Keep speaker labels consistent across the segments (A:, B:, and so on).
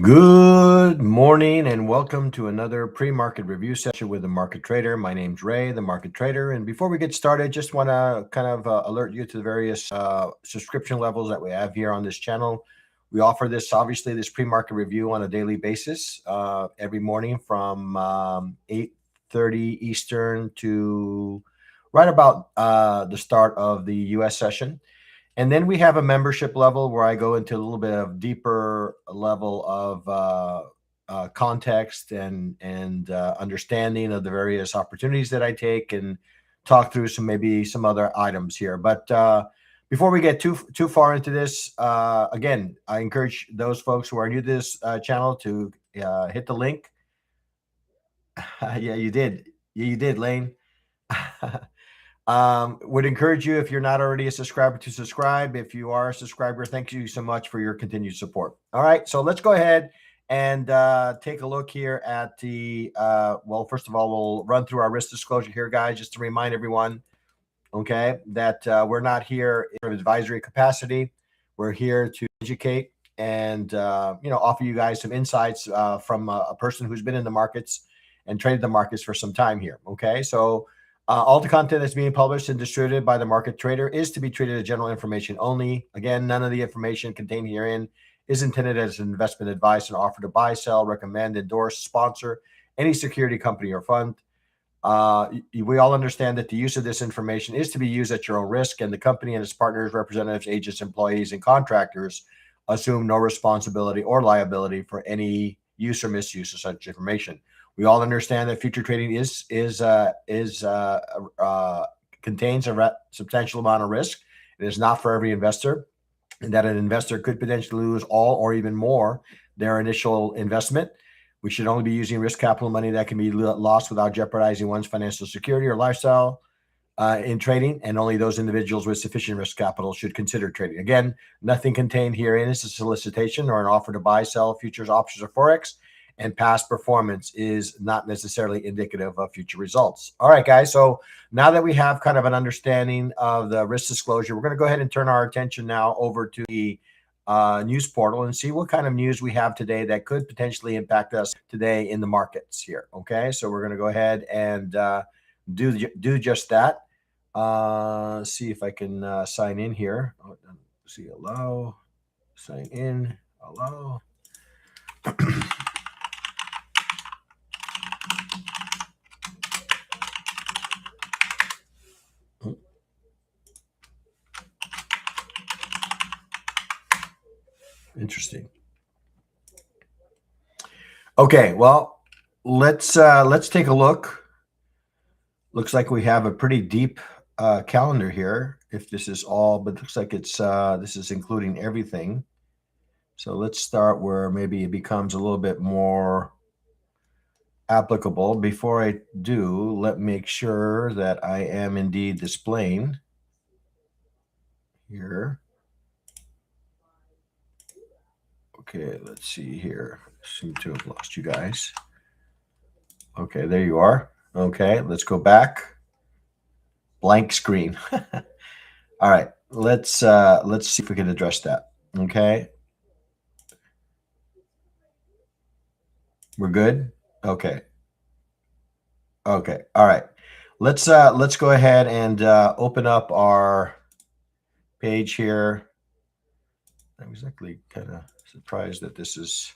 A: Good morning and welcome to another pre-market review session with the Market Trader. My name's Ray, the Market Trader. And before we get started, just want to kind of alert you to the various subscription levels that we have here on this channel. We offer this pre-market review on a daily basis every morning from 8:30 Eastern to right about the start of the U.S. session. And then we have a membership level where I go into a little bit of deeper level of context and understanding of the various opportunities that I take and talk through some other items here. But before we get too far into this, again, I encourage those folks who are new to this channel to hit the link. Yeah, you did. Yeah, you did, Lane. Would encourage you, if you're not already a subscriber, to subscribe. If you are a subscriber, thank you so much for your continued support. All right, so let's go ahead and take a look here at the well, first of all, we'll run through our risk disclosure here, guys, just to remind everyone, okay, that we're not here in advisory capacity. We're here to educate and offer you guys some insights from a person who's been in the markets and traded the markets for some time here. Okay, so all the content that's being published and distributed by the Market Trader is to be treated as general information only. Again, none of the information contained herein is intended as an investment advice and offer to buy, sell, recommend, endorse, sponsor any security, company, or fund. We all understand that the use of this information is to be used at your own risk, and the company and its partners, representatives, agents, employees, and contractors assume no responsibility or liability for any use or misuse of such information. We all understand that future trading contains a substantial amount of risk. It is not for every investor, and that an investor could potentially lose all or even more their initial investment. We should only be using risk capital money that can be lost without jeopardizing one's financial security or lifestyle in trading, and only those individuals with sufficient risk capital should consider trading. Again, nothing contained herein is a solicitation or an offer to buy, sell futures, options, or Forex, and past performance is not necessarily indicative of future results. All right, guys, so now that we have kind of an understanding of the risk disclosure, we're going to go ahead and turn our attention now over to the news portal and see what kind of news we have today that could potentially impact us today in the markets here. Okay, so we're going to go ahead and do just that. See if I can sign in here. See, allow, sign in, allow. Interesting. Okay, well, let's take a look. Looks like we have a pretty deep calendar here. If this is all, but it looks like it's this is including everything. So let's start where maybe it becomes a little bit more applicable. Before I do, let me make sure that I am indeed displaying here. Okay, let's see here. Seem to have lost you guys. Okay, there you are. Okay, let's go back. Blank screen. All right, let's see if we can address that. Okay. We're good? Okay. Okay. All right. Let's go ahead and open up our page here. I'm exactly kind of surprised that this is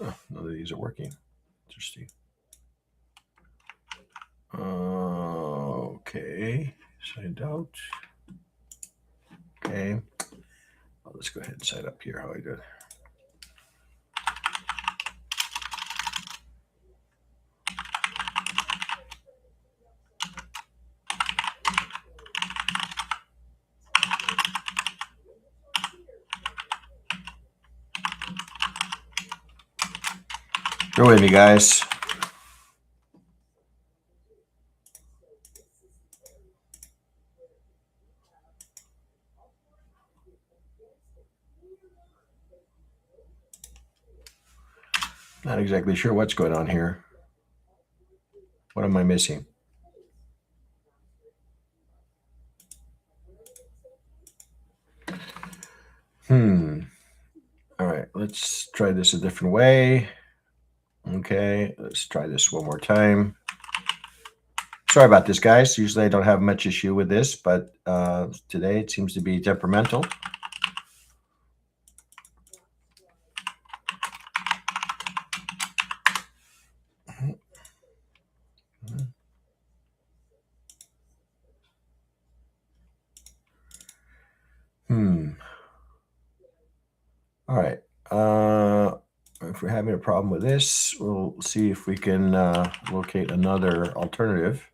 A: oh, none of these are working. Interesting. Okay. Signed out. Okay. Well, let's go ahead and sign up here how I did. Bear with me, guys. Not exactly sure what's going on here. What am I missing? All right, let's try this a different way. Okay, let's try this one more time. Sorry about this, guys. Usually I don't have much issue with this, but today it seems to be temperamental. All right. If we're having a problem with this, we'll see if we can locate another alternative.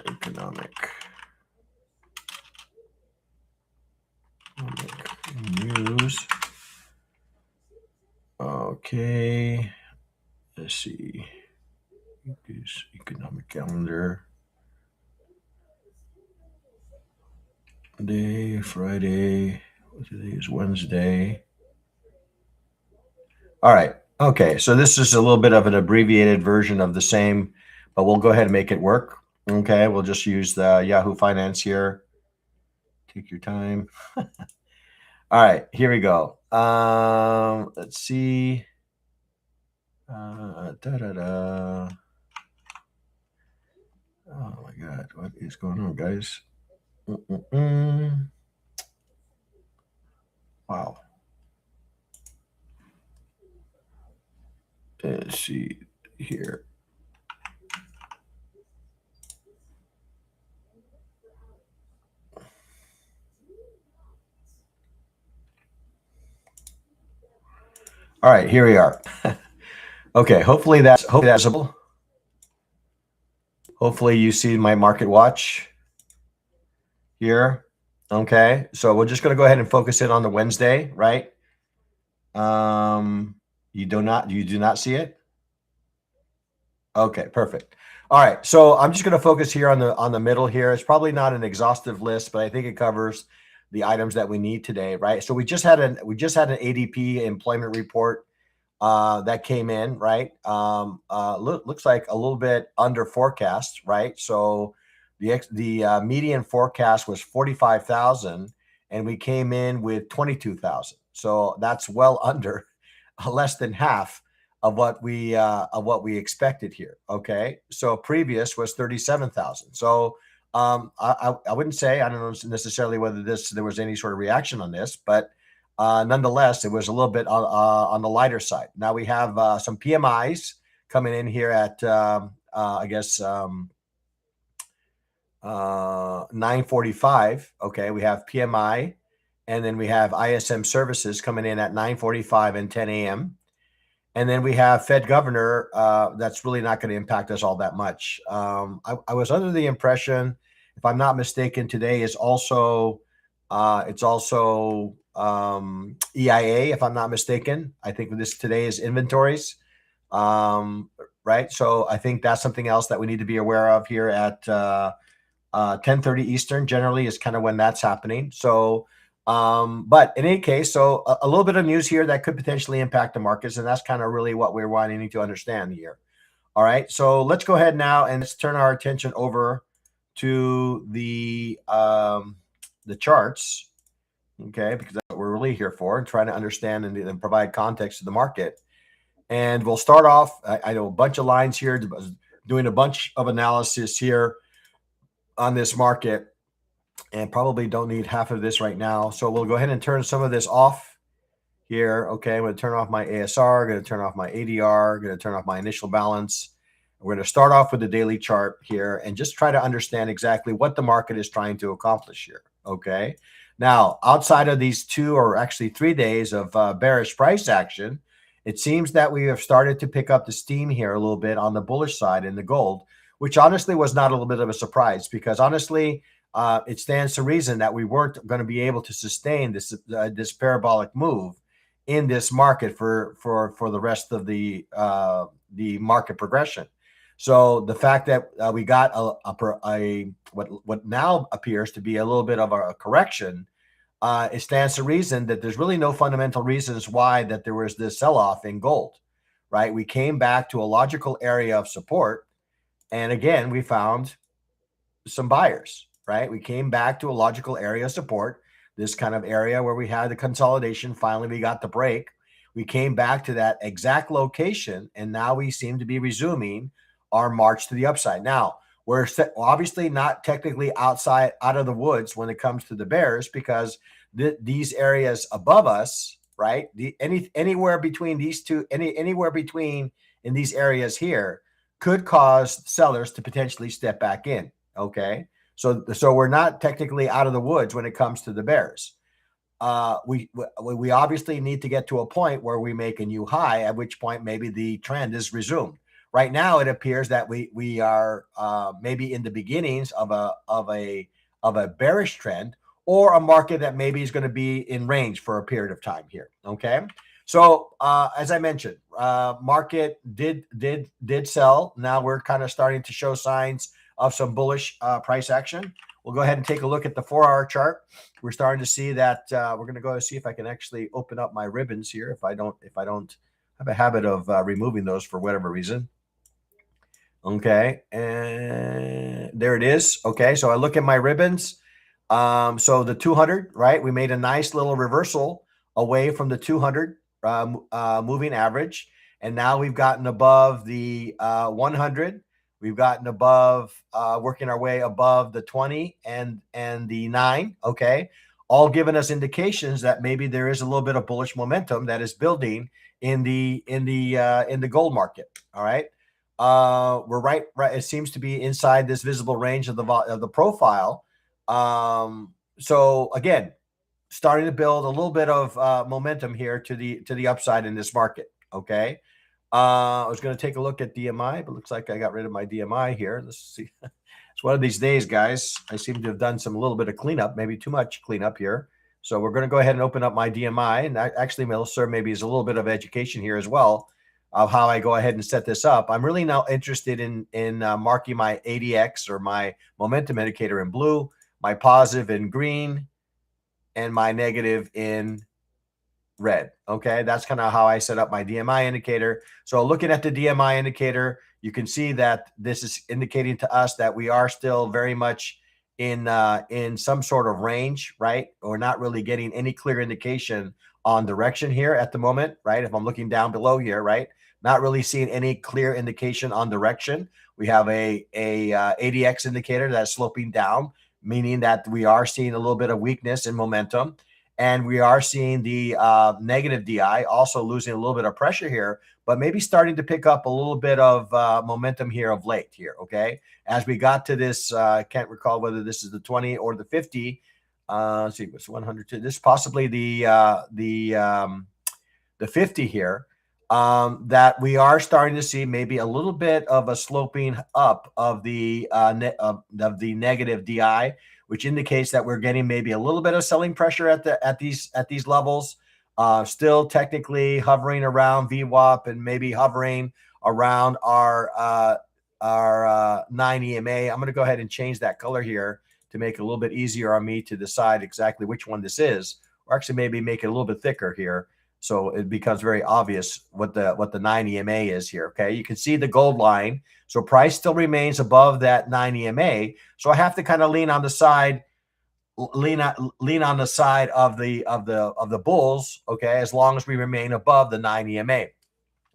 A: Economic news. Okay. Let's see. This economic calendar. Day, Friday. Today is Wednesday. All right. Okay. So this is a little bit of an abbreviated version of the same, but we'll go ahead and make it work. Okay. We'll just use the Yahoo Finance here. Take your time. All right. Here we go. Let's see. Oh my God. What is going on, guys? Wow. Let's see here. All right, here we are. Okay, hopefully that's visible. Hopefully you see my market watch here. Okay, so we're just going to go ahead and focus in on the Wednesday, right? You do not see it? Okay, perfect. All right, so I'm just going to focus here on the middle here. It's probably not an exhaustive list, but I think it covers the items that we need today, right? So we just had an ADP employment report that came in, right? Looks like a little bit under forecast, right? So the median forecast was 45,000, and we came in with 22,000. So that's well under, less than half of what we expected here. Okay, so previous was 37,000. So I wouldn't say, I don't know necessarily whether there was any sort of reaction on this, but nonetheless, it was a little bit on the lighter side. Now we have some PMIs coming in here at I guess 9:45. Okay, we have PMI, and then we have ISM services coming in at 9:45 and 10 a.m. And then we have Fed governor. That's really not going to impact us all that much. I was under the impression, if I'm not mistaken, today is also it's also EIA, if I'm not mistaken. I think this today is inventories, right? So I think that's something else that we need to be aware of here at 10:30 Eastern. Generally, is kind of when that's happening. So. But in any case, so a little bit of news here that could potentially impact the markets, and that's kind of really what we're wanting to understand here. All right, so let's go ahead now and let's turn our attention over to the charts, okay, because that's what we're really here for, and trying to understand and provide context to the market. And we'll start off. I know a bunch of lines here, doing a bunch of analysis here on this market, and probably don't need half of this right now. So we'll go ahead and turn some of this off here. Okay, I'm going to turn off my ASR, going to turn off my ADR, going to turn off my initial balance. We're going to start off with the daily chart here and just try to understand exactly what the market is trying to accomplish here. Okay, now outside of these 2 or actually 3 days of bearish price action, it seems that we have started to pick up the steam here a little bit on the bullish side in the gold, which honestly was not a little bit of a surprise, because honestly, it stands to reason that we weren't going to be able to sustain this parabolic move in this market for the rest of the market progression. So the fact that we got what now appears to be a little bit of a correction, it stands to reason that there's really no fundamental reasons why that there was this sell-off in gold, right? We came back to a logical area of support, and again, we found some buyers. Right, we came back to a logical area of support. this kind of area where we had the consolidation. Finally, we got the break. We came back to that exact location, and now we seem to be resuming our march to the upside. Now, we're obviously not technically out of the woods when it comes to the bears, because these areas above us, right? Anywhere between these two, anywhere between in these areas here could cause sellers to potentially step back in. Okay, so we're not technically out of the woods when it comes to the bears. We obviously need to get to a point where we make a new high, at which point maybe the trend is resumed. Right now, it appears that we are maybe in the beginnings of a bearish trend, or a market that maybe is going to be in range for a period of time here. Okay, so as I mentioned, market did sell. Now we're kind of starting to show signs of some bullish price action. We'll go ahead and take a look at the 4-hour chart. We're starting to see that we're going to go see if I can actually open up my ribbons here. If I don't have a habit of removing those for whatever reason. Okay, and there it is. Okay, so I look at my ribbons. So the 200, right? We made a nice little reversal away from the 200 moving average, and now we've gotten above the 100. We've gotten above, working our way above the 20 and the 9. Okay, all giving us indications that maybe there is a little bit of bullish momentum that is building in the gold market. All right. We're right. It seems to be inside this visible range of the profile. So again, starting to build a little bit of momentum here to the upside in this market. Okay. I was going to take a look at DMI, but looks like I got rid of my DMI here. Let's see. It's one of these days, guys. I seem to have done a little bit of cleanup, maybe too much cleanup here. So we're going to go ahead and open up my DMI, and actually will serve maybe as a little bit of education here as well of how I go ahead and set this up. I'm really now interested in marking my ADX, or my momentum indicator, in blue, my positive in green, and my negative in red. Okay, that's kind of how I set up my DMI indicator. So looking at the DMI indicator, you can see that this is indicating to us that we are still very much in some sort of range, right? We're not really getting any clear indication on direction here at the moment, right? If I'm looking down below here, right, not really seeing any clear indication on direction. We have a ADX indicator that's sloping down, meaning that we are seeing a little bit of weakness in momentum. And we are seeing the negative DI also losing a little bit of pressure here, but maybe starting to pick up a little bit of momentum here of late here, okay? As we got to this, I can't recall whether this is the 20 or the 50. Let's see, it's 102. This is possibly the 50 here, that we are starting to see maybe a little bit of a sloping up of the negative DI, which indicates that we're getting maybe a little bit of selling pressure at these levels. Still technically hovering around VWAP, and maybe hovering around our 9 EMA. I'm going to go ahead and change that color here to make it a little bit easier on me to decide exactly which one this is, or actually maybe make it a little bit thicker here, so it becomes very obvious what the 9 EMA is here. Okay, you can see the gold line. So price still remains above that 9 EMA. So I have to kind of lean on the side, lean on the side of the bulls. Okay, as long as we remain above the 9 EMA.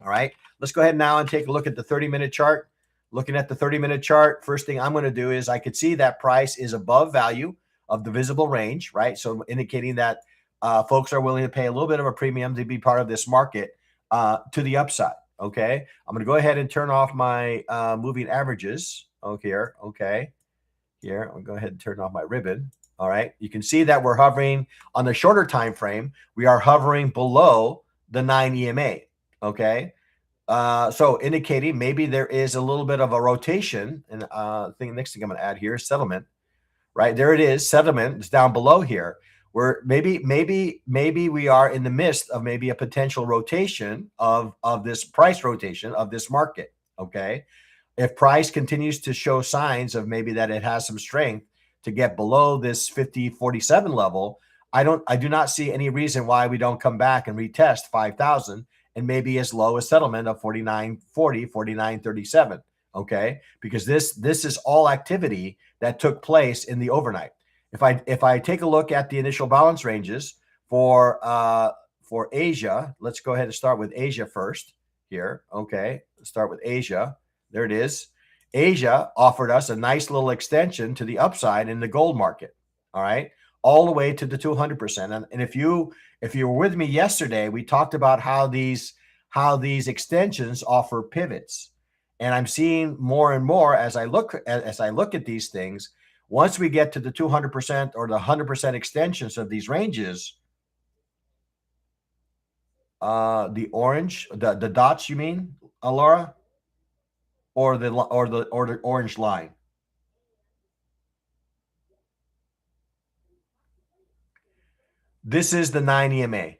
A: All right, let's go ahead now and take a look at the 30-minute chart. Looking at the 30-minute chart, first thing I'm going to do is I could see that price is above value of the visible range, right? So indicating that folks are willing to pay a little bit of a premium to be part of this market to the upside. Okay, I'm going to go ahead and turn off my moving averages. Here, okay, here I'll go ahead and turn off my ribbon. All right, you can see that we're hovering on the shorter time frame. We are hovering below the 9 EMA. Okay, so indicating maybe there is a little bit of a rotation. And next thing I'm going to add here is settlement. Right there, it is. Settlement is down below here, where maybe we are in the midst of maybe a potential rotation of this price rotation of this market. Okay, if price continues to show signs of maybe that it has some strength to get below this 50.47 level, I do not see any reason why we don't come back and retest 5,000 and maybe as low as settlement of 49.40, 49.37. Okay, because this is all activity that took place in the overnight. If I take a look at the initial balance ranges for Asia, let's go ahead and start with Asia first here. Okay, let's start with Asia. There it is. Asia offered us a nice little extension to the upside in the gold market. All right, all the way to the 200%. And if you were with me yesterday, we talked about how these extensions offer pivots. And I'm seeing more and more as I look at these things. Once we get to the 200% or the 100% extensions of these ranges, the orange, the dots, you mean, Laura, or the orange line? This is the 9 EMA.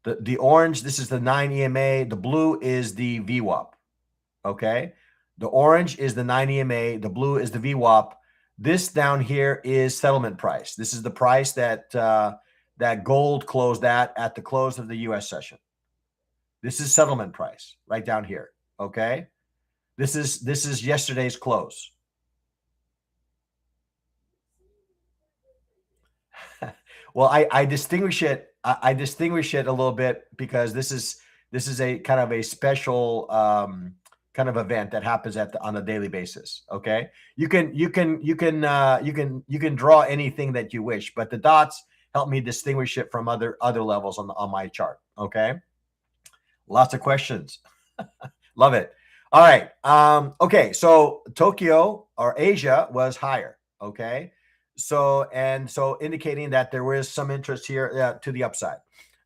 A: The orange, this is the 9 EMA. The blue is the VWAP. Okay. The orange is the 9 EMA. The blue is the VWAP. This down here is settlement price. This is the price that that gold closed at the close of the U.S. session. This is settlement price right down here. Okay. This is yesterday's close. Well, I distinguish it. I distinguish it a little bit because this is a kind of a special kind of event that happens on a daily basis. Okay, you can draw anything that you wish, but the dots help me distinguish it from other levels on my chart. Okay, lots of questions. Love it. All right. Okay, so Tokyo or Asia was higher. Okay. So indicating that there was some interest here to the upside.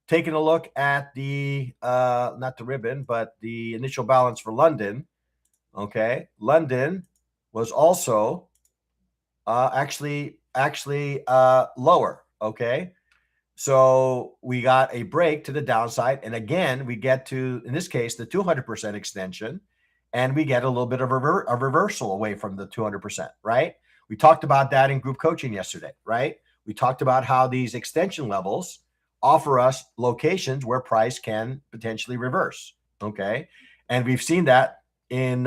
A: Taking a look at the not the ribbon, but the initial balance for London. Okay, London was also actually lower. Okay, so we got a break to the downside, and again we get to, in this case, the 200% extension, and we get a little bit of a reversal away from the 200%. Right. We talked about that in group coaching yesterday, right? We talked about how these extension levels offer us locations where price can potentially reverse, okay? And we've seen that in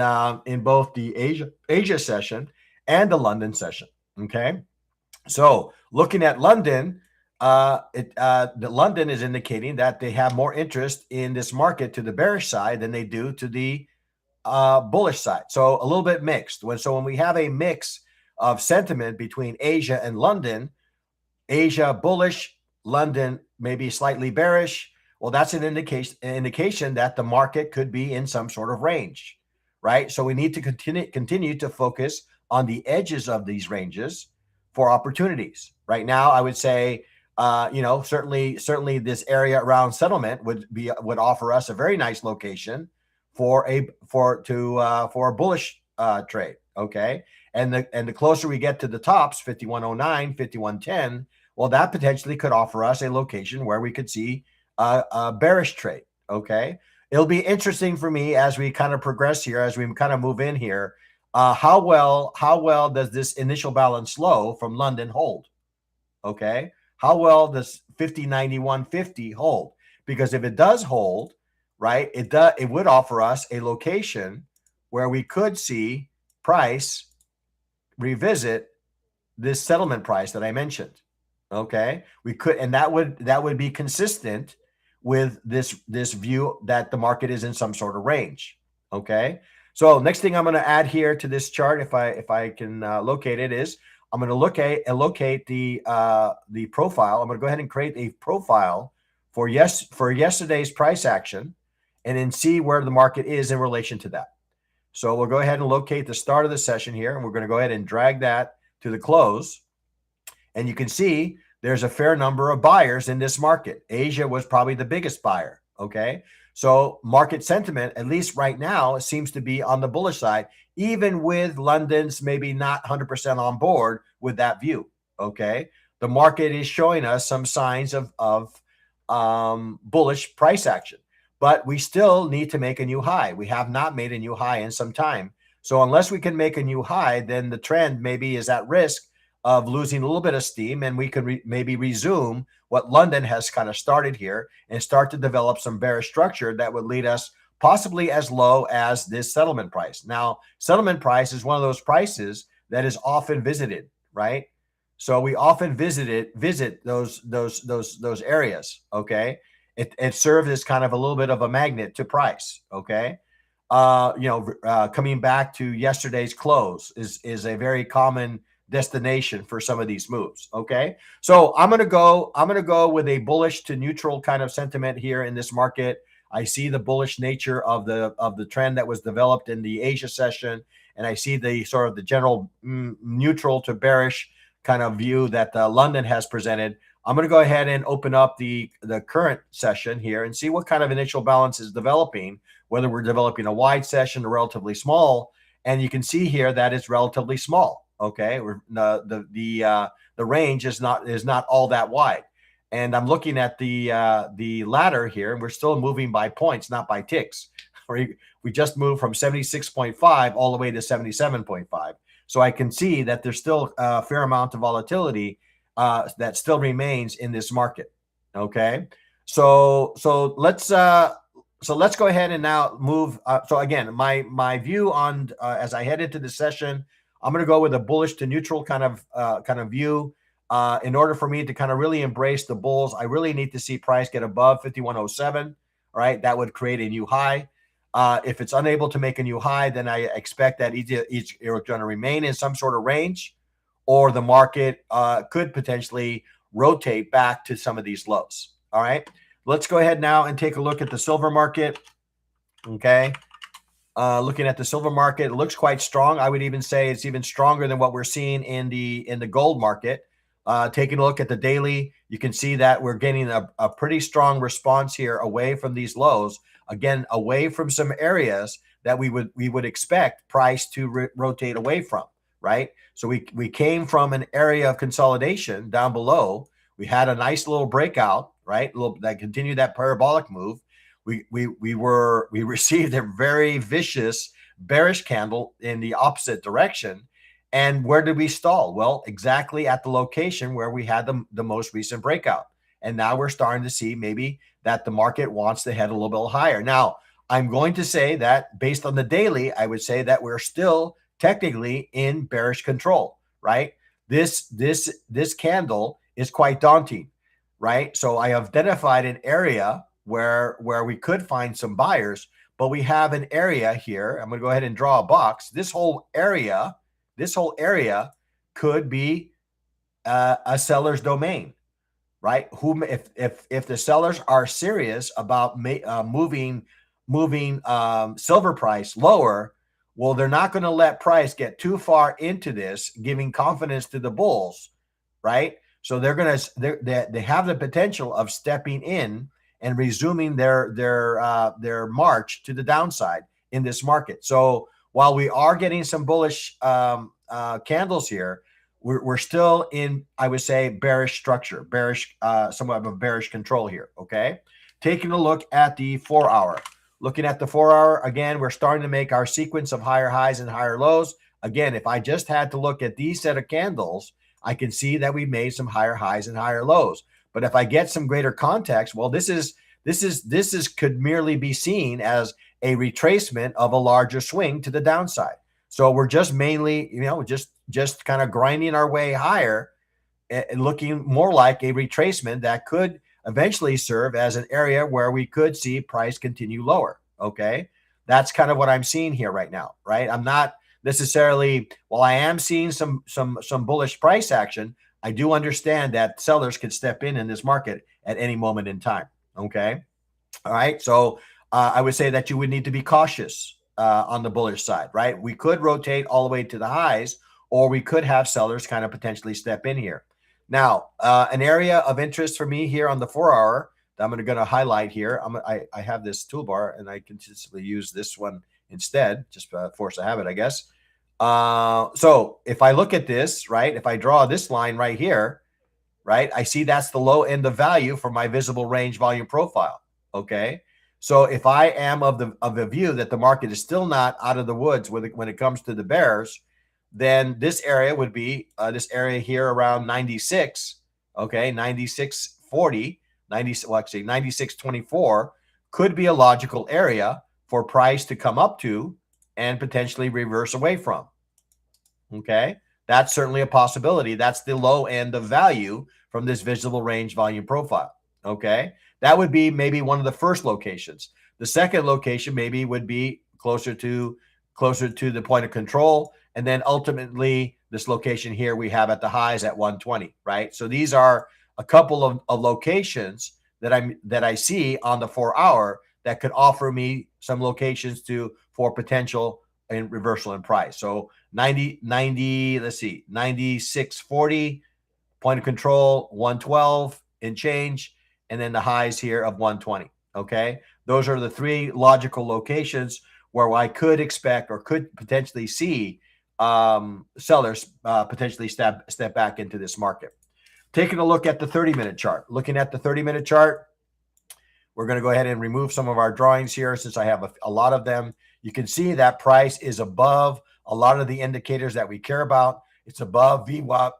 A: both the Asia session and the London session, okay? So looking at London, the London is indicating that they have more interest in this market to the bearish side than they do to the bullish side. So a little bit mixed. When we have a mix of sentiment between Asia and London, Asia bullish, London maybe slightly bearish, well, that's an indication that the market could be in some sort of range, right? So we need to continue to focus on the edges of these ranges for opportunities. Right now, I would say, certainly this area around settlement would offer us a very nice location for a bullish trade. Okay. And the closer we get to the tops, 5109, 5110, well, that potentially could offer us a location where we could see a bearish trade. Okay. It'll be interesting for me as we kind of progress here, as we kind of move in here. How well does this initial balance low from London hold? Okay. How well does 5091.50 hold? Because if it does hold, right, it would offer us a location where we could see price revisit this settlement price that I mentioned. Okay, we could, and that would be consistent with this view that the market is in some sort of range. Okay, so next thing I'm going to add here to this chart, if I can locate it, is I'm going to locate the profile. I'm going to go ahead and create a profile for yesterday's price action, and then see where the market is in relation to that. So we'll go ahead and locate the start of the session here, and we're going to go ahead and drag that to the close. And you can see there's a fair number of buyers in this market. Asia was probably the biggest buyer, okay? So market sentiment, at least right now, seems to be on the bullish side, even with London's maybe not 100% on board with that view, okay? The market is showing us some signs of bullish price action. But we still need to make a new high. We have not made a new high in some time. So unless we can make a new high, then the trend maybe is at risk of losing a little bit of steam, and we could maybe resume what London has kind of started here and start to develop some bearish structure that would lead us possibly as low as this settlement price. Now, settlement price is one of those prices that is often visited, right? So we often visit those areas. Okay. It serves as kind of a little bit of a magnet to price. Okay. Coming back to yesterday's close is a very common destination for some of these moves. Okay. So I'm gonna go with a bullish to neutral kind of sentiment here in this market. I see the bullish nature of the trend that was developed in the Asia session, and I see the sort of the general neutral to bearish kind of view that London has presented. I'm going to go ahead and open up the current session here and see what kind of initial balance is developing, whether we're developing a wide session or relatively small. And you can see here that it's relatively small. Okay, the range is not all that wide. And I'm looking at the ladder here, and we're still moving by points, not by ticks. We just moved from 76.5 all the way to 77.5. So I can see that there's still a fair amount of volatility that still remains in this market. Okay, so let's go ahead and now move. So again, my view on as I head into the session, I'm going to go with a bullish to neutral kind of view. In order for me to kind of really embrace the bulls, I really need to see price get above 5107. All right, that would create a new high. If it's unable to make a new high, then I expect that it's going to remain in some sort of range, or the market could potentially rotate back to some of these lows. All right, let's go ahead now and take a look at the silver market. Okay, looking at the silver market, it looks quite strong. I would even say it's even stronger than what we're seeing in the gold market. Taking a look at the daily, you can see that we're getting a pretty strong response here away from these lows. Again, away from some areas that we would expect price to rotate away from, right? So we came from an area of consolidation down below. We had a nice little breakout, right? That continued that parabolic move. We received a very vicious bearish candle in the opposite direction. And where did we stall? Well, exactly at the location where we had the most recent breakout. And now we're starting to see maybe that the market wants to head a little bit higher. Now, I'm going to say that based on the daily, I would say that we're still technically in bearish control, right? This candle is quite daunting, right? So I have identified an area where we could find some buyers, but we have an area here. I'm going to go ahead and draw a box. This whole area could be a seller's domain, right? If the sellers are serious about moving silver price lower, well, they're not going to let price get too far into this, giving confidence to the bulls, right? So they have the potential of stepping in and resuming their march to the downside in this market. So while we are getting some bullish candles here, we're still in, I would say, bearish structure, somewhat of a bearish control here. Okay, taking a look at the 4 hour. Looking at the 4 hour, again, we're starting to make our sequence of higher highs and higher lows. Again, if I just had to look at these set of candles, I can see that we made some higher highs and higher lows. But if I get some greater context, well, this could merely be seen as a retracement of a larger swing to the downside. So we're just mainly, just kind of grinding our way higher, and looking more like a retracement that could eventually serve as an area where we could see price continue lower. Okay, that's kind of what I'm seeing here right now, right? I'm not necessarily, while I am seeing some bullish price action, I do understand that sellers could step in this market at any moment in time. Okay, all right. So I would say that you would need to be cautious on the bullish side, right? We could rotate all the way to the highs, or we could have sellers kind of potentially step in here. Now, an area of interest for me here on the 4 hour that I'm going to highlight here. I have this toolbar, and I can consistently use this one instead, just force a habit, I guess. So if I look at this, right, if I draw this line right here, right, I see that's the low end of value for my visible range volume profile. Okay, so if I am of the view that the market is still not out of the woods when it comes to the bears, then this area would be this area here around 96. Okay, 96.40, 96.24 could be a logical area for price to come up to and potentially reverse away from. Okay, That's certainly a possibility. That's the low end of value from this visible range volume profile. Okay. That would be maybe one of the first locations. The second location maybe would be closer to the point of control. And then ultimately this location here we have at the highs at 120, right? So these are a couple of locations that I see on the 4-hour that could offer me some locations for potential in reversal in price. So 90, let's see, 96.40, point of control, 112 in change, and then the highs here of 120. Okay. Those are the three logical locations where I could expect or could potentially see sellers potentially step back into this market. Taking a look at the 30-minute chart. Looking at the 30-minute chart, we're going to go ahead and remove some of our drawings here since I have a lot of them. You can see that price is above a lot of the indicators that we care about. It's above VWAP.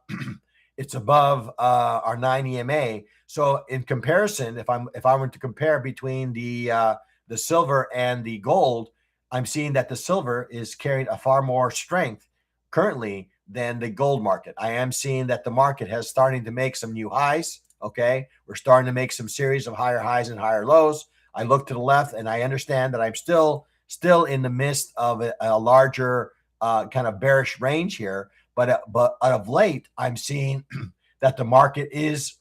A: It's above our 9 EMA. So in comparison, if I were to compare between the silver and the gold, I'm seeing that the silver is carrying a far more strength currently than the gold market. I am seeing that the market has starting to make some new highs. Okay, we're starting to make some series of higher highs and higher lows. I look to the left and I understand that I'm still in the midst of a larger kind of bearish range here. But of late, I'm seeing that the market is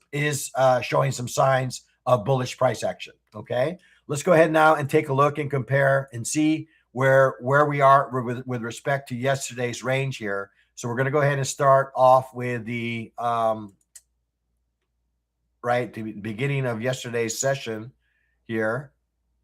A: showing some signs of bullish price action. Okay, let's go ahead now and take a look and compare and see where we are with respect to yesterday's range here. So we're going to go ahead and start off with the the beginning of yesterday's session here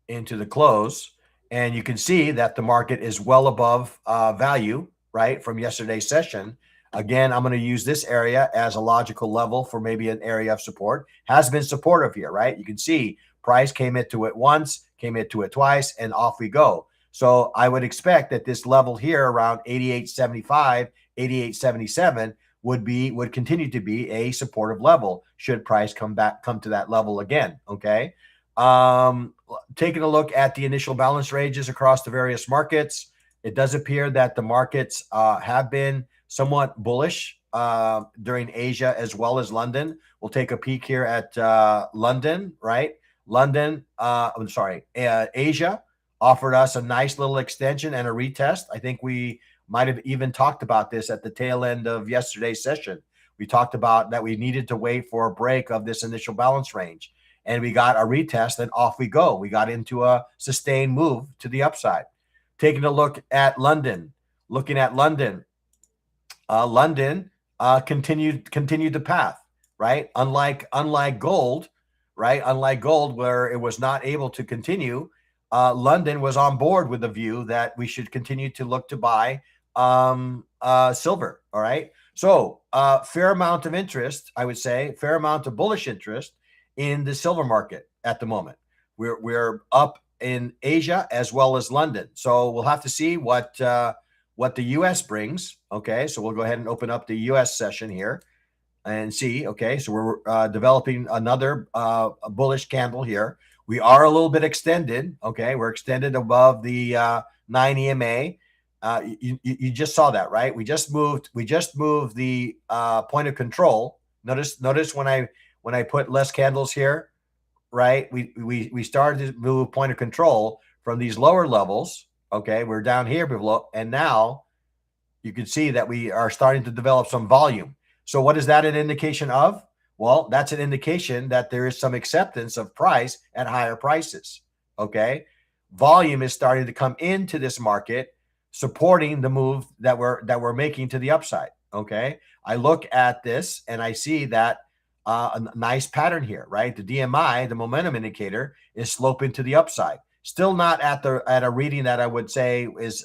A: into the close. And you can see that the market is well above value, right, from yesterday's session. Again, I'm going to use this area as a logical level for maybe an area of support. Has been supportive here, right? You can see price came into it once, came into it twice, and off we go. So I would expect that this level here around 88.75, 88.77 would continue to be a supportive level should price come to that level again. Okay. Taking a look at the initial balance ranges across the various markets, it does appear that the markets have been somewhat bullish during Asia as well as London. We'll take a peek here at London, right? Asia offered us a nice little extension and a retest. I think we might have even talked about this at the tail end of yesterday's session. We talked about that we needed to wait for a break of this initial balance range, and we got a retest and off we go. We got into a sustained move to the upside. Taking a look at London, looking at London, continued the path, right? Unlike gold, right? Unlike gold, where it was not able to continue, London was on board with the view that we should continue to look to buy silver. All right. So fair amount of interest, I would say, fair amount of bullish interest in the silver market at the moment. We're up in Asia as well as London. So we'll have to see what the US brings. Okay. So we'll go ahead and open up the US session here and see. Okay. So we're developing another bullish candle here. We are a little bit extended. Okay. We're extended above the 9 EMA. You just saw that, right? We just moved the point of control. Notice when I put less candles here, right? We started to move point of control from these lower levels. Okay, we're down here below, and now you can see that we are starting to develop some volume. So what is that an indication of? Well, that's an indication that there is some acceptance of price at higher prices. Okay, volume is starting to come into this market, supporting the move that we're making to the upside. Okay, I look at this and I see that a nice pattern here, right? The DMI, the momentum indicator, is sloping to the upside. Still not at a reading that I would say is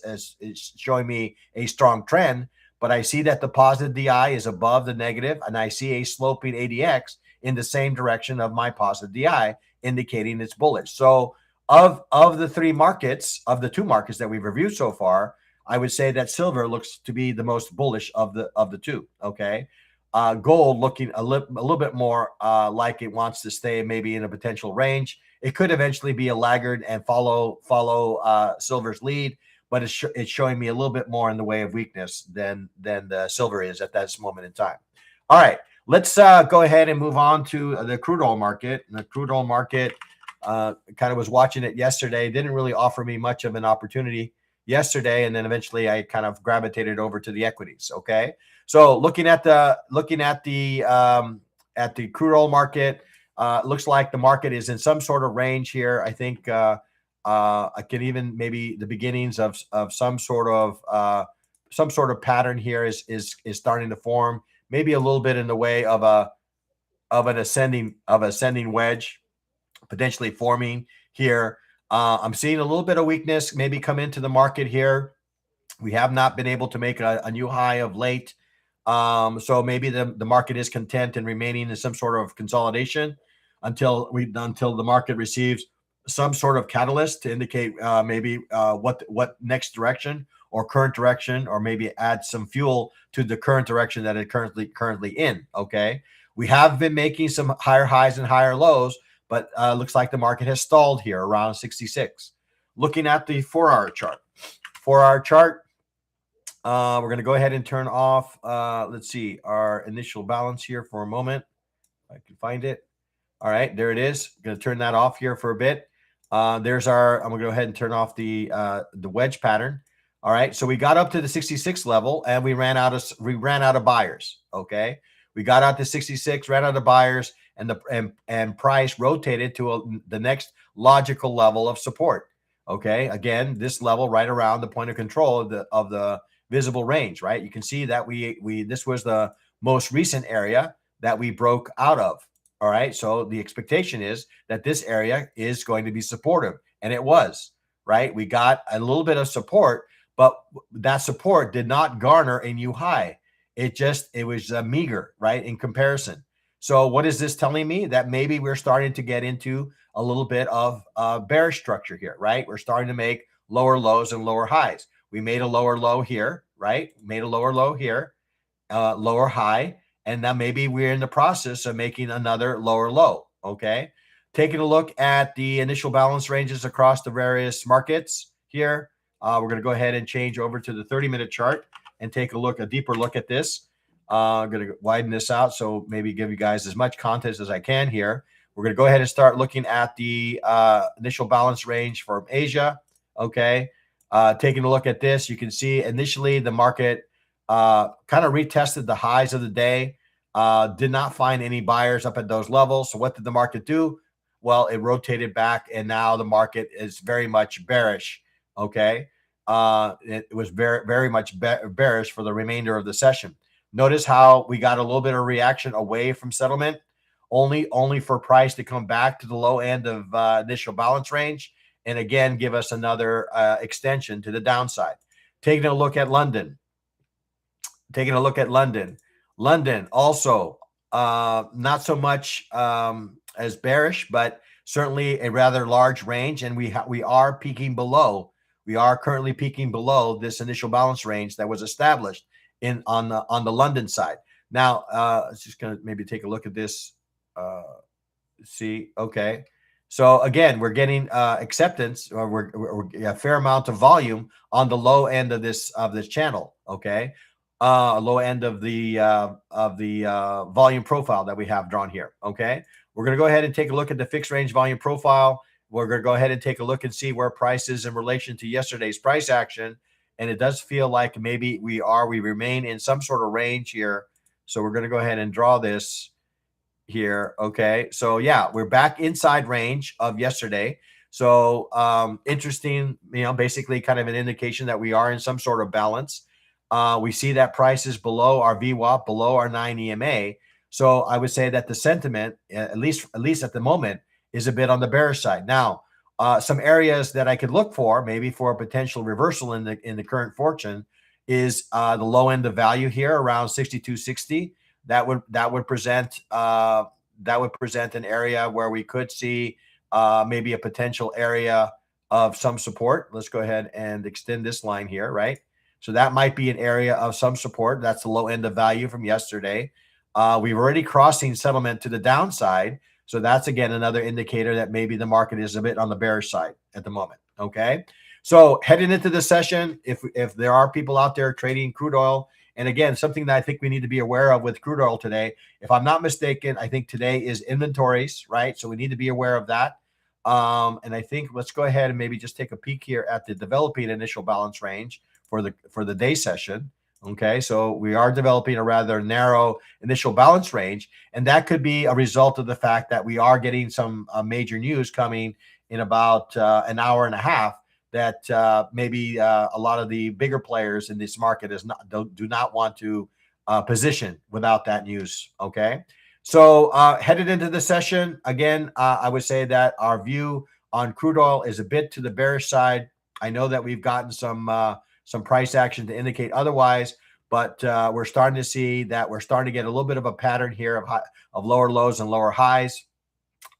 A: showing me a strong trend, but I see that the positive DI is above the negative, and I see a sloping ADX in the same direction of my positive DI, indicating it's bullish. So of the three markets, of the two markets that we've reviewed so far, I would say that silver looks to be the most bullish of the two. Okay. Gold looking a little bit more like it wants to stay maybe in a potential range. It could eventually be a laggard and follow silver's lead, but it's showing me a little bit more in the way of weakness than the silver is at this moment in time. All right, let's go ahead and move on to the crude oil market. And the crude oil market, kind of was watching it yesterday. Didn't really offer me much of an opportunity yesterday, and then eventually I kind of gravitated over to the equities. Okay, so looking at the crude oil market, looks like the market is in some sort of range here. I think I can even maybe the beginnings of some sort of pattern here is starting to form. Maybe a little bit in the way of an ascending wedge potentially forming here. I'm seeing a little bit of weakness maybe come into the market here. We have not been able to make a new high of late. So maybe the market is content and remaining in some sort of consolidation until the market receives some sort of catalyst to indicate maybe what next direction or current direction, or maybe add some fuel to the current direction that it currently in. Okay, we have been making some higher highs and higher lows, but looks like the market has stalled here around 66. Looking at the 4-hour chart, we're going to go ahead and turn off, let's see, our initial balance here for a moment. If I can find it. All right, there it is. I'm going to turn that off here for a bit. I'm going to go ahead and turn off the wedge pattern. All right, so we got up to the 66 level and we ran out of buyers. Okay, we got out to 66, ran out of buyers, and price rotated to the next logical level of support. Okay, again, this level right around the point of control of the visible range, right? You can see that this was the most recent area that we broke out of. All right, so the expectation is that this area is going to be supportive, and it was, right? We got a little bit of support, but that support did not garner a new high. It was meager, right, in comparison. So what is this telling me? That maybe we're starting to get into a little bit of bearish structure here, right? We're starting to make lower lows and lower highs. We made a lower low here, right? Made a lower low here, lower high, and now maybe we're in the process of making another lower low. Okay, taking a look at the initial balance ranges across the various markets here. We're going to go ahead and change over to the 30-minute chart and take a deeper look at this. I'm going to widen this out, so maybe give you guys as much context as I can here. We're going to go ahead and start looking at the initial balance range from Asia. Okay, taking a look at this, you can see initially the market kind of retested the highs of the day, did not find any buyers up at those levels. So what did the market do? Well, it rotated back, and now the market is very much bearish. Okay, it was very, very much bearish for the remainder of the session. Notice how we got a little bit of reaction away from settlement, only for price to come back to the low end of initial balance range, and again give us another extension to the downside. Taking a look at London. London also not so much as bearish, but certainly a rather large range, and we are peaking below. We are currently peaking below this initial balance range that was established on the London side. Now, it's just going to maybe take a look at this. See, okay. So again, we're getting acceptance, or we're a fair amount of volume on the low end of this channel. Okay, low end of the volume profile that we have drawn here. Okay, we're going to go ahead and take a look at the fixed range volume profile. We're going to go ahead and take a look and see where price is in relation to yesterday's price action. And it does feel like maybe we remain in some sort of range here. So we're going to go ahead and draw this here. Okay, so yeah, we're back inside range of yesterday. So interesting, basically kind of an indication that we are in some sort of balance. We see that price is below our VWAP, below our 9 EMA. So I would say that the sentiment, at least at the moment, is a bit on the bearish side. Now, some areas that I could look for, maybe for a potential reversal in the current fortune, is the low end of value here around 62.60. That would present an area where we could see maybe a potential area of some support. Let's go ahead and extend this line here, right? So that might be an area of some support. That's the low end of value from yesterday. We've already crossing settlement to the downside. So that's, again, another indicator that maybe the market is a bit on the bearish side at the moment. Okay. So heading into the session, if there are people out there trading crude oil, and again, something that I think we need to be aware of with crude oil today, if I'm not mistaken, I think today is inventories, right? So we need to be aware of that. And I think let's go ahead and maybe just take a peek here at the developing initial balance range for the day session. Okay, so we are developing a rather narrow initial balance range, and that could be a result of the fact that we are getting some major news coming in about an hour and a half that maybe a lot of the bigger players in this market do not want to position without that news. Okay, so headed into the session again, I would say that our view on crude oil is a bit to the bearish side. I know that we've gotten some price action to indicate otherwise, but we're starting to see that we're starting to get a little bit of a pattern here of lower lows and lower highs.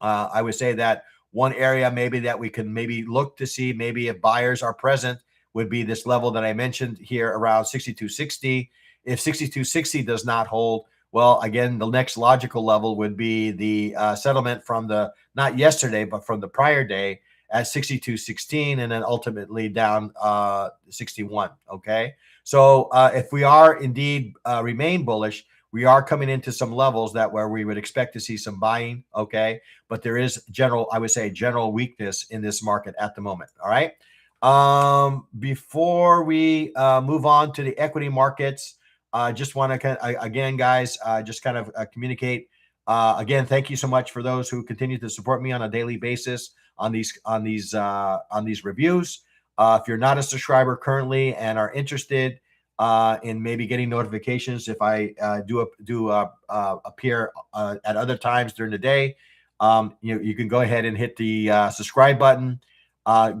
A: I would say that one area maybe that we can maybe look to see maybe if buyers are present would be this level that I mentioned here around 62.60. If 62.60 does not hold, well, again, the next logical level would be the settlement from the, not yesterday, but from the prior day at 62.16 and then ultimately down 61. Okay. So if we are indeed remain bullish, we are coming into some levels that where we would expect to see some buying. Okay. But there is I would say general weakness in this market at the moment. All right. Before we move on to the equity markets, just want to again, guys, just kind of communicate. Again, thank you so much for those who continue to support me on a daily basis on these reviews. If you're not a subscriber currently and are interested in maybe getting notifications if I appear at other times during the day, you can go ahead and hit the subscribe button.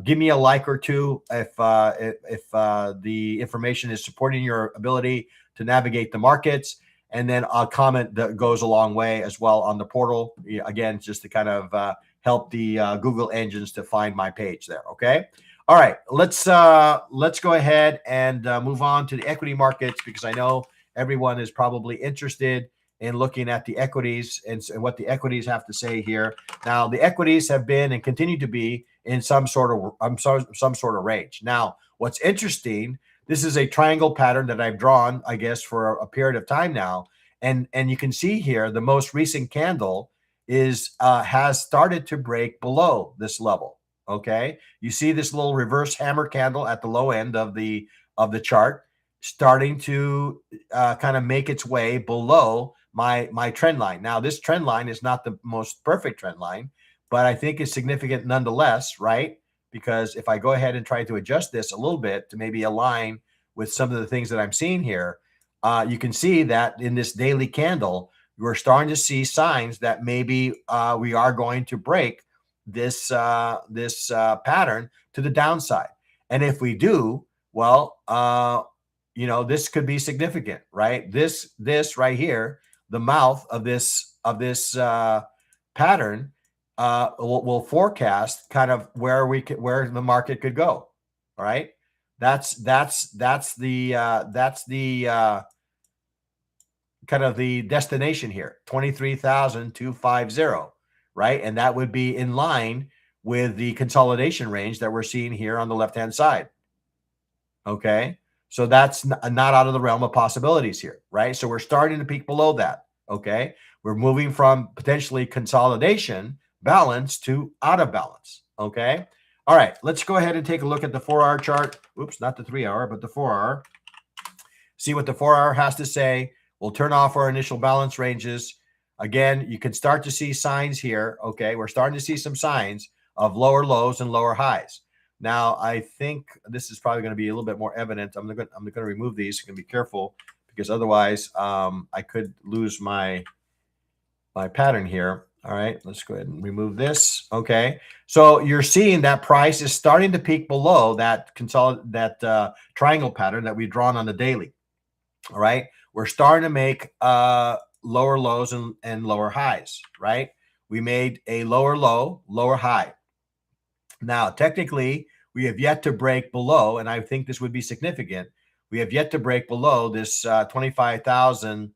A: Give me a like or two if the information is supporting your ability to navigate the markets, and then a comment that goes a long way as well on the portal. Again, just to kind of help the Google engines to find my page there. Okay. All right. Let's go ahead and move on to the equity markets, because I know everyone is probably interested in looking at the equities and what the equities have to say here. Now, the equities have been and continue to be in some sort of range. Now, what's interesting, this is a triangle pattern that I've drawn, I guess, for a period of time now, and you can see here the most recent candle has started to break below this level. Okay, you see this little reverse hammer candle at the low end of the chart starting to kind of make its way below my trend line. Now, this trend line is not the most perfect trend line, but I think it's significant nonetheless, right? Because if I go ahead and try to adjust this a little bit to maybe align with some of the things that I'm seeing here, you can see that in this daily candle, we're starting to see signs that maybe we are going to break this pattern to the downside. And if we do, well, this could be significant, right? This right here, the mouth of this pattern will forecast kind of where the market could go. All right, that's the kind of the destination here, 23,250, right? And that would be in line with the consolidation range that we're seeing here on the left-hand side. Okay, so that's not out of the realm of possibilities here, right? So we're starting to peak below that. Okay, we're moving from potentially consolidation balance to out of balance. Okay, all right, let's go ahead and take a look at the 4-hour chart. Oops, not the 3-hour, but the 4-hour. See what the 4-hour has to say. We'll turn off our initial balance ranges. Again, you can start to see signs here. Okay, we're starting to see some signs of lower lows and lower highs. Now, I think this is probably going to be a little bit more evident. I'm going to remove these. I'm going to be careful because otherwise I could lose my pattern here. All right, let's go ahead and remove this. Okay, so you're seeing that price is starting to peak below that triangle pattern that we've drawn on the daily. All right, we're starting to make lower lows and lower highs, right? We made a lower low, lower high. Now, technically, we have yet to break below, and I think this would be significant. We have yet to break below this 25,000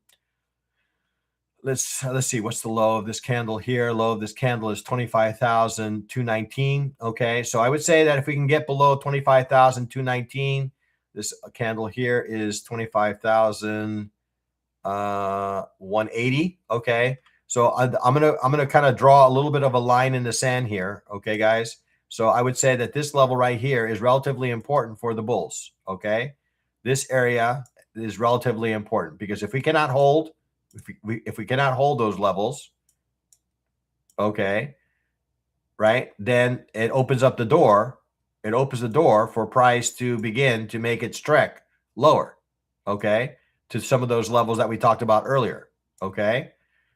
A: let's see, what's the low of this candle here? Low of this candle is 25,219. Okay, so I would say that if we can get below 25,219, this candle here is 25,180. Okay, so I'm gonna kind of draw a little bit of a line in the sand here. Okay, guys. So I would say that this level right here is relatively important for the bulls. Okay, this area is relatively important because if we cannot hold, if we cannot hold those levels, okay, right, then it opens up the door. It opens the door for price to begin to make its trek lower, okay, to some of those levels that we talked about earlier. Okay,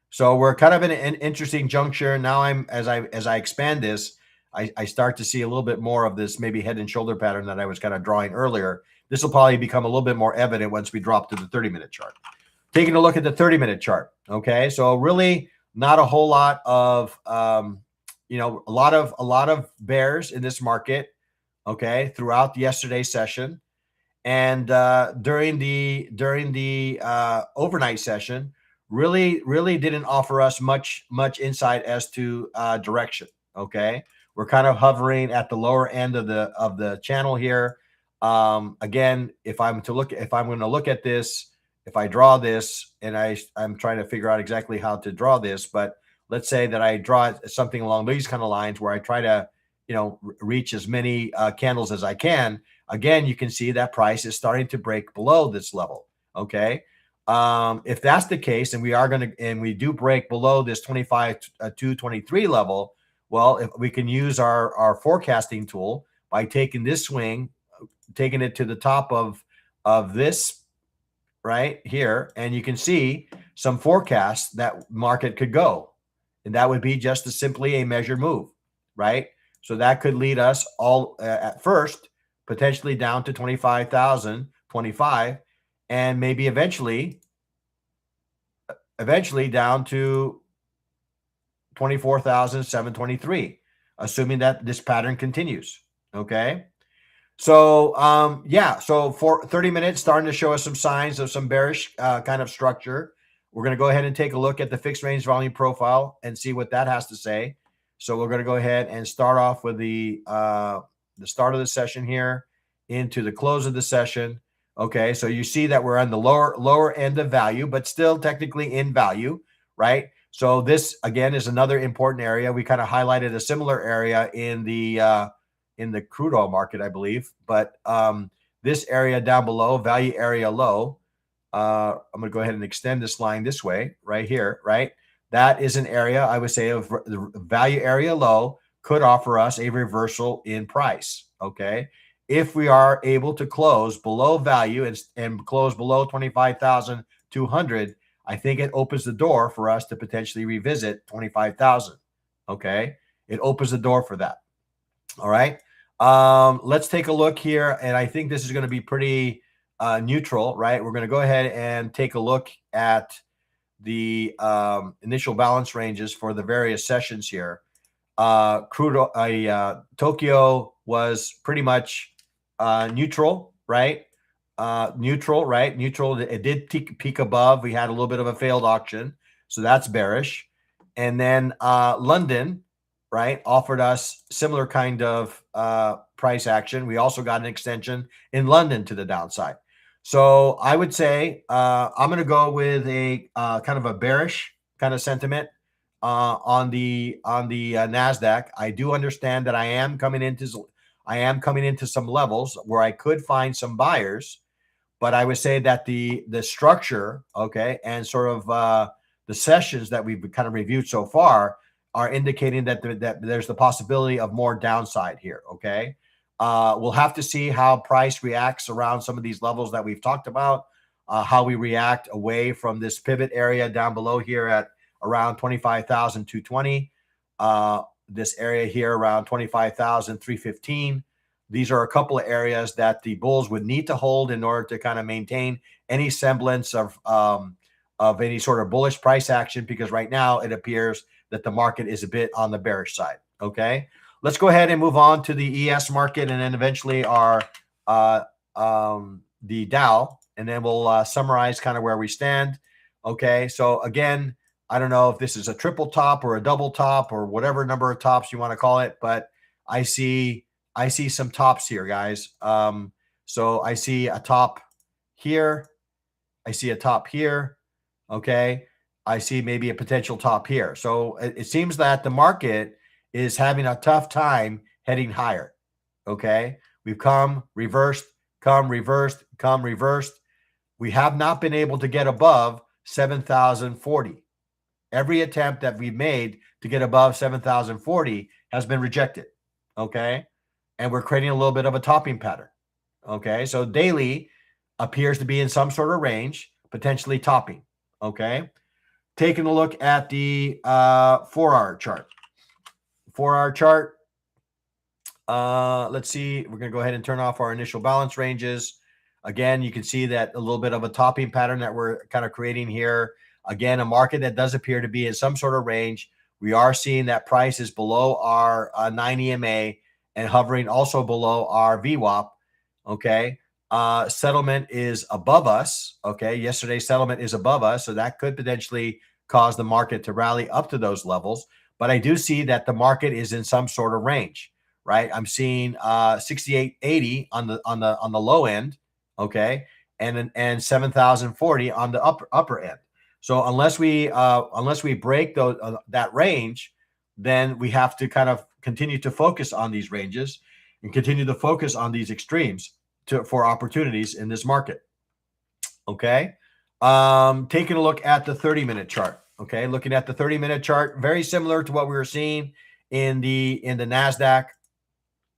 A: so we're kind of in an interesting juncture now. As I expand this, I start to see a little bit more of this maybe head and shoulder pattern that I was kind of drawing earlier. This will probably become a little bit more evident once we drop to the 30-minute chart. Taking a look at the 30-minute chart. Okay, so really not a whole lot of a lot of bears in this market. Okay, throughout yesterday's session, and during the overnight session, really didn't offer us much insight as to direction. Okay, we're kind of hovering at the lower end of the channel here. Again, if I'm going to look at this, if I draw this, and I'm trying to figure out exactly how to draw this, but let's say that I draw something along these kind of lines where I try to, reach as many candles as I can. Again, you can see that price is starting to break below this level. Okay. If that's the case, and we do break below this 25,223 level, well, if we can use our forecasting tool by taking this swing, taking it to the top of this right here, and you can see some forecasts that market could go, and that would be just simply a measured move, right? So that could lead us all at first potentially down to 25,025, and maybe eventually down to 24,723, assuming that this pattern continues. Okay. So, yeah, so for 30 minutes, starting to show us some signs of some bearish kind of structure. We're going to go ahead and take a look at the fixed range volume profile and see what that has to say. So we're going to go ahead and start off with the start of the session here into the close of the session. Okay, so you see that we're on the lower end of value, but still technically in value, right? So this, again, is another important area. We kind of highlighted a similar area in the crude oil market, I believe. But this area down below, value area low, I'm going to go ahead and extend this line this way, right here, right? That is an area, I would say, of the value area low could offer us a reversal in price, okay? If we are able to close below value and close below 25,200, I think it opens the door for us to potentially revisit 25,000, okay? It opens the door for that, all right? Let's take a look here, and I think this is going to be pretty neutral, right? We're going to go ahead and take a look at the initial balance ranges for the various sessions here. Tokyo was pretty much neutral, right? Neutral, right? Neutral. It did peak above. We had a little bit of a failed auction, so that's bearish. And then London, right, offered us similar kind of price action. We also got an extension in London to the downside. So I would say I'm going to go with a kind of a bearish kind of sentiment on the Nasdaq. I do understand that I am coming into some levels where I could find some buyers, but I would say that the structure, okay, and sort of the sessions that we've kind of reviewed so far are indicating that there's the possibility of more downside here. Okay. We'll have to see how price reacts around some of these levels that we've talked about, how we react away from this pivot area down below here at around 25,220. This area here around 25,315. These are a couple of areas that the bulls would need to hold in order to kind of maintain any semblance of any sort of bullish price action, because right now it appears that the market is a bit on the bearish side. Okay. Let's go ahead and move on to the ES market, and then eventually our the Dow, and then we'll summarize kind of where we stand. Okay, so again, I don't know if this is a triple top or a double top or whatever number of tops you want to call it, but I see some tops here, guys. So I see a top here. I see a top here. Okay. I see maybe a potential top here. So it seems that the market is having a tough time heading higher. Okay. We've come reversed, come reversed, come reversed. We have not been able to get above 7,040. Every attempt that we've made to get above 7,040 has been rejected. Okay. And we're creating a little bit of a topping pattern. Okay. So daily appears to be in some sort of range, potentially topping. Okay. Taking a look at the 4-hour chart. 4-hour chart. Let's see. We're going to go ahead and turn off our initial balance ranges. Again, you can see that a little bit of a topping pattern that we're kind of creating here. Again, a market that does appear to be in some sort of range. We are seeing that price is below our 9 EMA and hovering also below our VWAP. Okay. Settlement is above us. Okay. Yesterday's settlement is above us. So that could potentially cause the market to rally up to those levels. But I do see that the market is in some sort of range, right? I'm seeing 68.80 on the low end. Okay. And 7,040 on the upper end. So unless we break that range, then we have to kind of continue to focus on these ranges and continue to focus on these extremes for opportunities in this market. Okay. Taking a look at the 30-minute chart. Okay. Looking at the 30-minute chart, very similar to what we were seeing in the NASDAQ.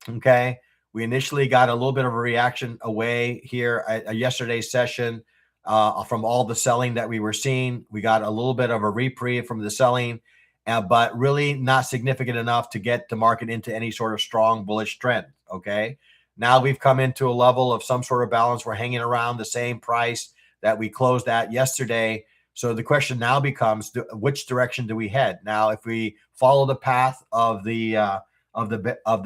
A: Okay. We initially got a little bit of a reaction away here at yesterday's session from all the selling that we were seeing. We got a little bit of a reprieve from the selling, but really not significant enough to get the market into any sort of strong bullish trend. Okay. Now we've come into a level of some sort of balance. We're hanging around the same price that we closed at yesterday. So the question now becomes, which direction do we head? Now, if we follow the path of the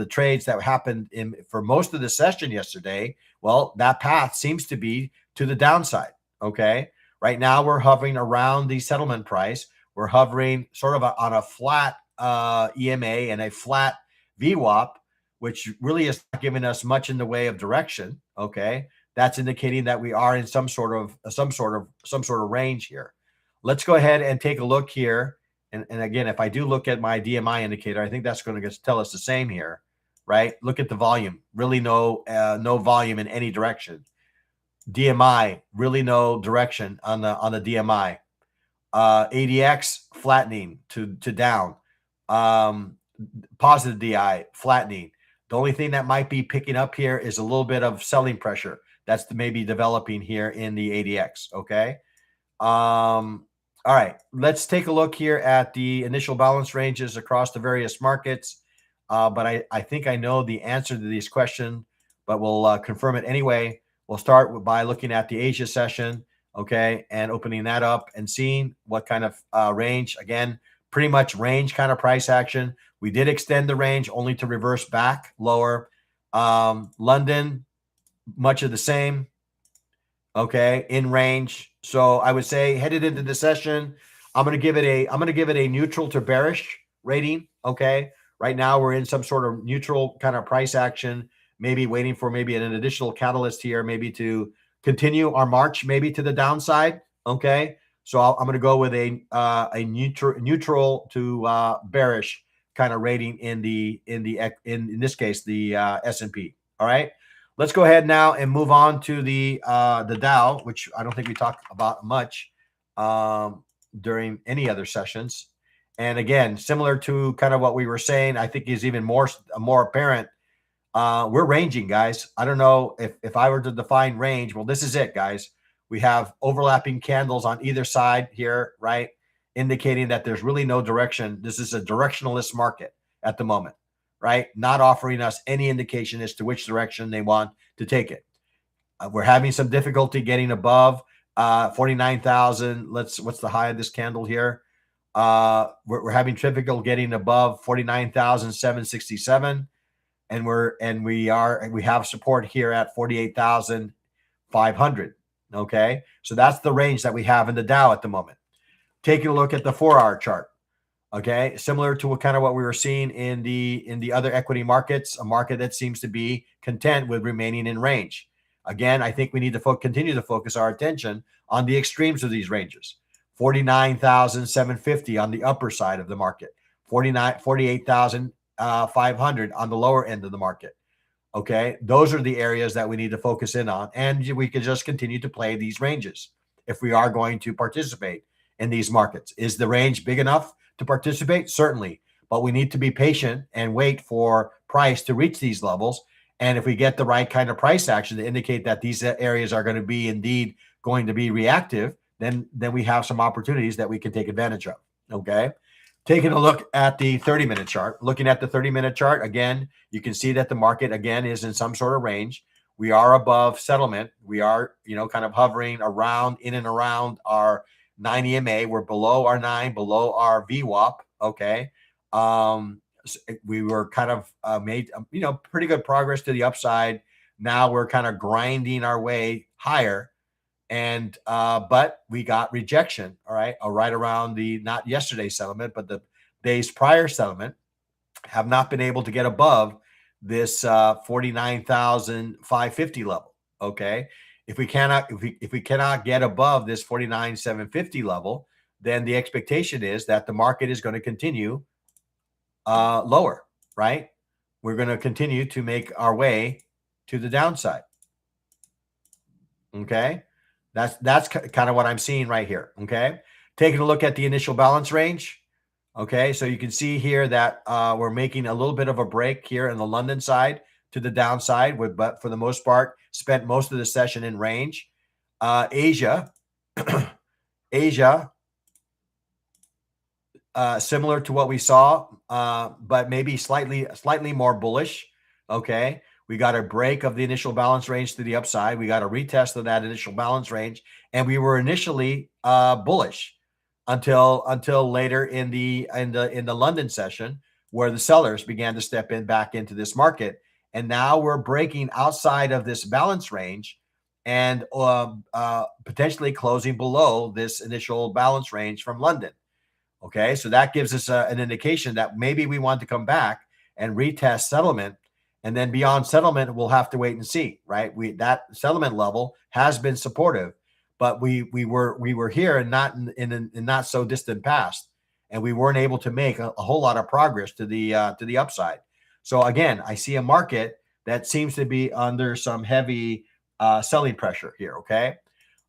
A: trades that happened for most of the session yesterday, well, that path seems to be to the downside. Okay. Right now we're hovering around the settlement price. We're hovering sort of on a flat EMA and a flat VWAP, which really is not giving us much in the way of direction. Okay. That's indicating that we are in some sort of range here. Let's go ahead and take a look here. And again, if I do look at my DMI indicator, I think that's going to tell us the same here, right? Look at the volume. Really no volume in any direction. DMI, really no direction on the DMI. ADX flattening to down. Positive DI flattening. The only thing that might be picking up here is a little bit of selling pressure that's maybe developing here in the ADX. Okay. All right, let's take a look here at the initial balance ranges across the various markets. But I think I know the answer to these questions, but we'll confirm it anyway. We'll start by looking at the Asia session, okay, and opening that up and seeing what kind of range. Again, pretty much range kind of price action. We did extend the range only to reverse back lower. London, much of the same. Okay, in range. So I would say headed into the session, I'm going to give it a neutral to bearish rating. Okay. Right now we're in some sort of neutral kind of price action, maybe waiting for maybe an additional catalyst here, maybe to continue our march, maybe to the downside. Okay. So I'm going to go with a neutral to bearish kind of rating in this case, the S&P. All right. Let's go ahead now and move on to the Dow, which I don't think we talked about much during any other sessions. And again, similar to kind of what we were saying, I think is even more apparent. We're ranging, guys. I don't know if I were to define range. Well, this is it, guys. We have overlapping candles on either side here, right? Indicating that there's really no direction. This is a directionalist market at the moment. Right? Not offering us any indication as to which direction they want to take it. We're having some difficulty getting above 49,000. What's the high of this candle here? We're having difficulty getting above 49,767. And we have support here at 48,500. Okay. So that's the range that we have in the Dow at the moment. taking a look at the 4-hour chart. Okay, similar to what we were seeing in the other equity markets, a market that seems to be content with remaining in range. Again, I think we need to continue to focus our attention on the extremes of these ranges. 49,750 on the upper side of the market, 48,500 on the lower end of the market. Okay, those are the areas that we need to focus in on, and we could just continue to play these ranges if we are going to participate in these markets. Is the range big enough to participate? Certainly, but we need to be patient and wait for price to reach these levels. And if we get the right kind of price action to indicate that these areas are going to be indeed going to be reactive, then we have some opportunities that we can take advantage of. Okay. Taking a look at the 30-minute chart, looking at the 30-minute chart, again, you can see that the market, again, is in some sort of range. We are above settlement. We are, kind of hovering around, in and around our 9 EMA. We're below our 9, below our VWAP, okay? We were kind of made, pretty good progress to the upside. Now we're kind of grinding our way higher. And but we got rejection, all right around the, not yesterday's settlement, but the day's prior settlement, have not been able to get above this 49,550 level. Okay, if we cannot get above this 49,750 level, then the expectation is that the market is going to continue lower, right? We're going to continue to make our way to the downside. Okay. That's kind of what I'm seeing right here. Okay. Taking a look at the initial balance range. Okay. So you can see here that we're making a little bit of a break here in the London side to the downside, but for the most part, spent most of the session in range. Asia, similar to what we saw, but maybe slightly more bullish. Okay. We got a break of the initial balance range to the upside. We got a retest of that initial balance range, and we were initially bullish until later in the London session, where the sellers began to step back into this market, and now we're breaking outside of this balance range and potentially closing below this initial balance range from London. Okay, so that gives us an indication that maybe we want to come back and retest settlement. And then beyond settlement, we'll have to wait and see, right? That settlement level has been supportive, but we were here and not in not so distant past, and we weren't able to make a whole lot of progress to the upside. So again, I see a market that seems to be under some heavy selling pressure here. Okay,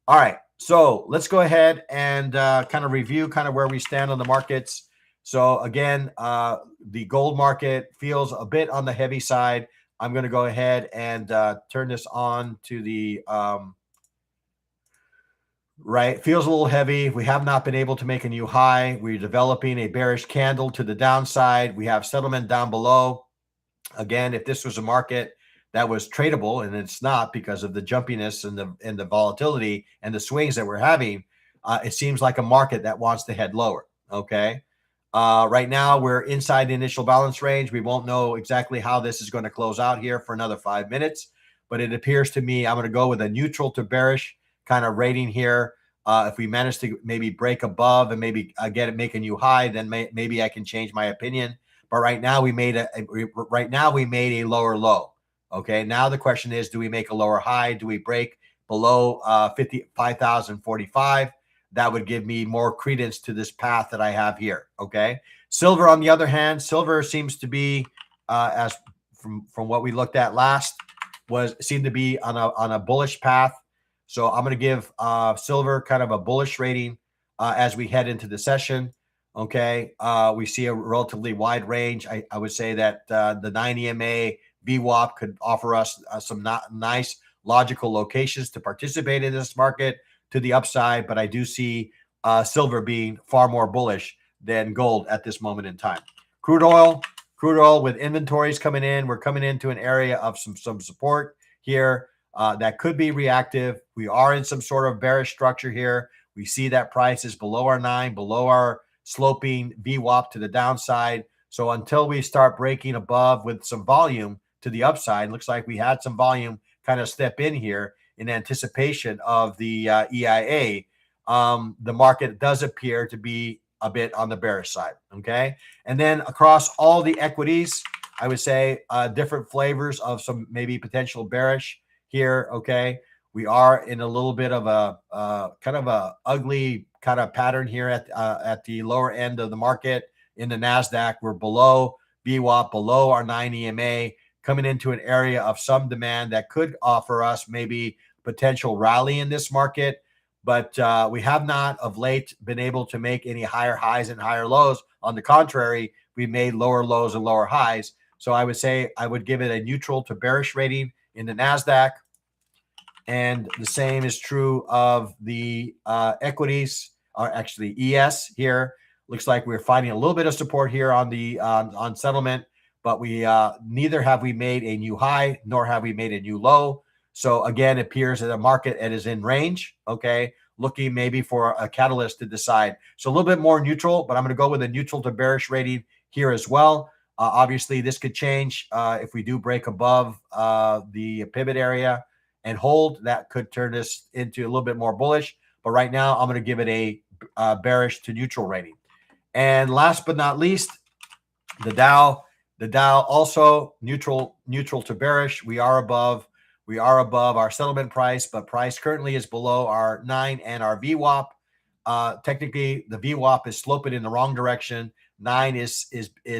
A: all right. So let's go ahead and kind of review where we stand on the markets. So again, the gold market feels a bit on the heavy side. I'm going to go ahead and turn this on to the right. Feels a little heavy. We have not been able to make a new high. We're developing a bearish candle to the downside. We have settlement down below. Again, if this was a market that was tradable, and it's not because of the jumpiness and the volatility and the swings that we're having, it seems like a market that wants to head lower. Okay. Right now, we're inside the initial balance range. We won't know exactly how this is going to close out here for another 5 minutes, but it appears to me I'm going to go with a neutral to bearish kind of rating here. If we manage to maybe break above and maybe make a new high, then maybe I can change my opinion. But right now, we made a lower low. Okay. Now the question is, do we make a lower high? Do we break below 55,045? That would give me more credence to this path that I have here. Okay. Silver, on the other hand, silver seems to be, as from what we looked at last, seemed to be on a bullish path. So I'm going to give silver kind of a bullish rating as we head into the session. Okay. We see a relatively wide range. I would say that the 9 EMA VWAP could offer us some nice logical locations to participate in this market to the upside, but I do see silver being far more bullish than gold at this moment in time. Crude oil with inventories coming in, we're coming into an area of some support here that could be reactive. We are in some sort of bearish structure here. We see that price is below our 9, below our sloping VWAP to the downside. So until we start breaking above with some volume to the upside, looks like we had some volume kind of step in here in anticipation of the EIA. the market does appear to be a bit on the bearish side. Okay. And then across all the equities, I would say different flavors of some maybe potential bearish here. Okay. We are in a little bit of a kind of a ugly kind of pattern here at the lower end of the market. In the NASDAQ, we're below VWAP, below our 9 EMA, coming into an area of some demand that could offer us maybe potential rally in this market. But we have not of late been able to make any higher highs and higher lows. On the contrary, we made lower lows and lower highs. So I would say I would give it a neutral to bearish rating in the NASDAQ. And the same is true of the equities, or actually ES here. Looks like we're finding a little bit of support here on the on settlement, but we neither have we made a new high nor have we made a new low. So again, it appears that the market is in range. Okay, looking maybe for a catalyst to decide. So a little bit more neutral, but I'm going to go with a neutral to bearish rating here as well. Obviously, this could change if we do break above the pivot area and hold. That could turn this into a little bit more bullish. But right now, I'm going to give it a bearish to neutral rating. And last but not least, the Dow. The Dow also neutral to bearish. We are above our settlement price, but price currently is below our 9 and our VWAP. Technically, the VWAP is sloping in the wrong direction. 9 is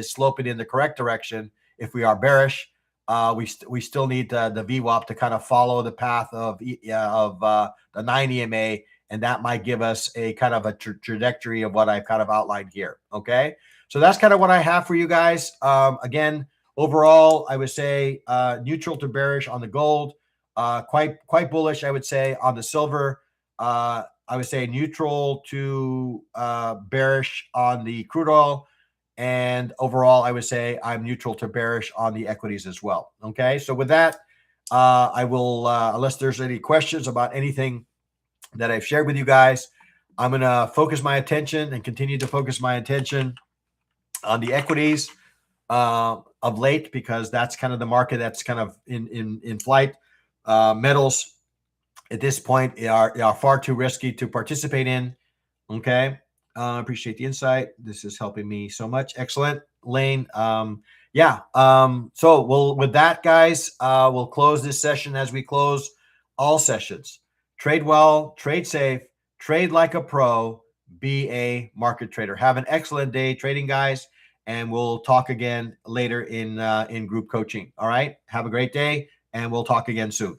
A: sloping in the correct direction. If we are bearish, we still need the VWAP to kind of follow the path of the 9 EMA, and that might give us a kind of a trajectory of what I've kind of outlined here. Okay, so that's kind of what I have for you guys. Again, overall, I would say neutral to bearish on the gold, quite bullish, I would say, on the silver. I would say neutral to bearish on the crude oil. And overall, I would say I'm neutral to bearish on the equities as well. Okay, so with that, I will, unless there's any questions about anything that I've shared with you guys, I'm going to focus my attention and continue to focus my attention on the equities of late, because that's kind of the market that's kind of in flight. Metals at this point are far too risky to participate in. Okay. Appreciate the insight. This is helping me so much. Excellent, Lane. Yeah. So with that, guys, we'll close this session as we close all sessions. Trade well, trade safe, trade like a pro, be a market trader. Have an excellent day trading, guys, and we'll talk again later in group coaching. All right. Have a great day, and we'll talk again soon.